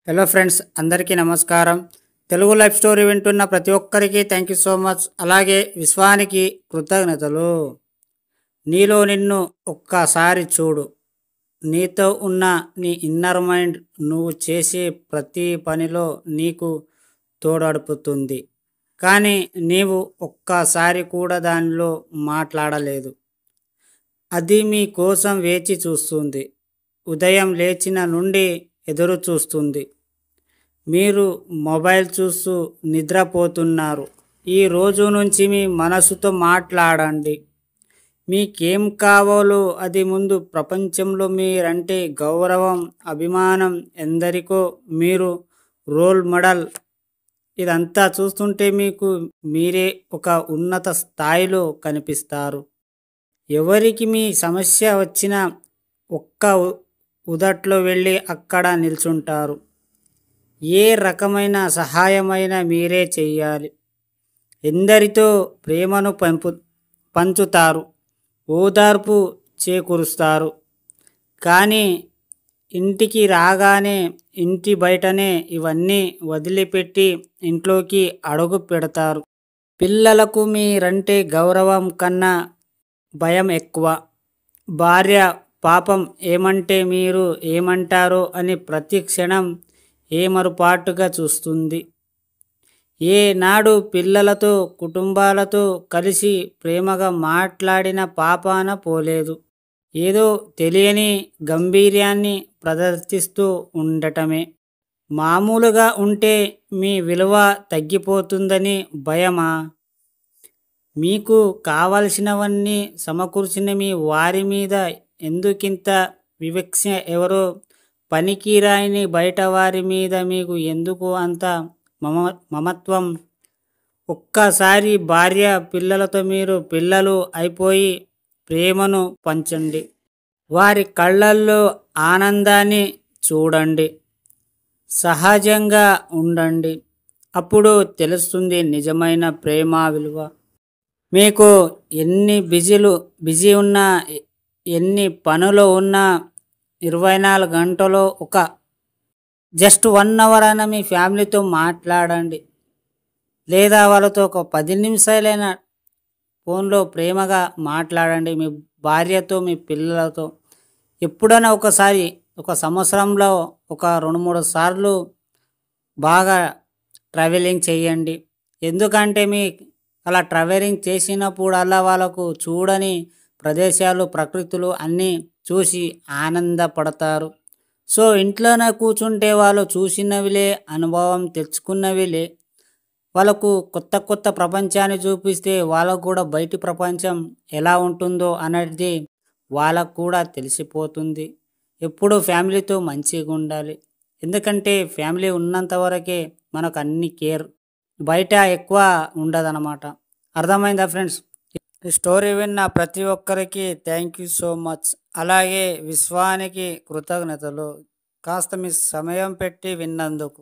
Hello friends, అందరికీ నమస్కారం. Telugu life story వింటున్న ప్రతి ఒక్కరికి థ్యాంక్ యూ సో మచ్. అలాగే విశ్వానికి కృతజ్ఞతలు. నీలో నిన్ను ఒక్కసారి చూడు. నీతో ఉన్న నీ ఇన్నర్ మైండ్ నువ్వు చేసే ప్రతి పనిలో నీకు తోడడుపుతుంది. కానీ నీవు ఒక్కసారి కూడా దానిలో మాట్లాడలేదు. అది మీ కోసం వేచి చూస్తుంది. ఉదయం లేచిన నుండి ఎదురు చూస్తుంది. మీరు మొబైల్ చూస్తూ నిద్రపోతున్నారు. ఈ రోజు నుంచి మీ మనసుతో మాట్లాడండి. మీకేం కావాలో అది ముందు. ప్రపంచంలో మీరంటే గౌరవం, అభిమానం, ఎందరికో మీరు రోల్ మోడల్. ఇదంతా చూస్తుంటే మీకు మీరే ఒక ఉన్నత స్థాయిలో కనిపిస్తారు. ఎవరికి మీ సమస్య వచ్చినా ఒక్క ఉదట్లో వెళ్ళి అక్కడ నిల్చుంటారు. ఏ రకమైన సహాయమైనా మీరే చెయ్యాలి. ఎందరితో ప్రేమను పంచుతారు, ఓదార్పు చేకూరుస్తారు. కానీ ఇంటికి రాగానే ఇంటి బయటనే ఇవన్నీ వదిలిపెట్టి ఇంట్లోకి అడుగు పెడతారు. పిల్లలకు మీరంటే గౌరవం కన్నా భయం ఎక్కువ. భార్య పాపం ఏమంటే మీరు ఏమంటారో అని ప్రతి క్షణం ఏమరుపాటుగా చూస్తుంది. ఏనాడు పిల్లలతో కుటుంబాలతో కలిసి ప్రేమగా మాట్లాడిన పాపాన పోలేదు. ఏదో తెలియని గంభీర్యాన్ని ప్రదర్శిస్తూ ఉండటమే. మామూలుగా ఉంటే మీ విలువ తగ్గిపోతుందని భయమా? మీకు కావలసినవన్నీ సమకూర్చిన మీ వారి మీద ఎందుకింత వివక్ష? ఎవరో పనికిరాని బయట వారి మీద మీకు ఎందుకు అంత మమత్వం? ఒక్కసారి భార్య పిల్లలతో మీరు పిల్లలు అయిపోయి ప్రేమను పంచండి. వారి కళ్ళల్లో ఆనందాన్ని చూడండి. సహజంగా ఉండండి. అప్పుడు తెలుస్తుంది నిజమైన ప్రేమ విలువ. మీకు ఎన్ని బిజీ ఉన్నా, ఎన్ని పనులు ఉన్నా 24 గంటలో జస్ట్ 1 అవర్ అయినా మీ ఫ్యామిలీతో మాట్లాడండి. లేదా వాళ్ళతో ఒక 10 నిమిషాలైనా ఫోన్లో ప్రేమగా మాట్లాడండి. మీ భార్యతో, మీ పిల్లలతో ఎప్పుడైనా ఒకసారి, ఒక సంవత్సరంలో ఒక 2-3 సార్లు బాగా ట్రావెలింగ్ చేయండి. ఎందుకంటే మీ అలా ట్రావెలింగ్ చేసినప్పుడు అలా వాళ్ళకు చూడని ప్రదేశాలు, ప్రకృతులు అన్నీ చూసి ఆనందపడతారు. సో ఇంట్లోనే కూర్చుంటే వాళ్ళు చూసినవిలే, అనుభవం తెచ్చుకున్నవిలే. వాళ్ళకు కొత్త కొత్త ప్రపంచాన్ని చూపిస్తే వాళ్ళకు కూడా బయటి ప్రపంచం ఎలా ఉంటుందో అనేది వాళ్ళకు కూడా తెలిసిపోతుంది. ఎప్పుడూ ఫ్యామిలీతో మంచిగా ఉండాలి. ఎందుకంటే ఫ్యామిలీ ఉన్నంత వరకే మనకు అన్ని కేర్, బయట ఎక్కువ ఉండదన్నమాట. అర్థమైందా ఫ్రెండ్స్? ఈ స్టోరీ విన్న ప్రతి ఒక్కరికి థ్యాంక్ యూ సో మచ్. అలాగే విశ్వానికి కృతజ్ఞతలు. కాస్త మీ సమయం పెట్టి విన్నందుకు.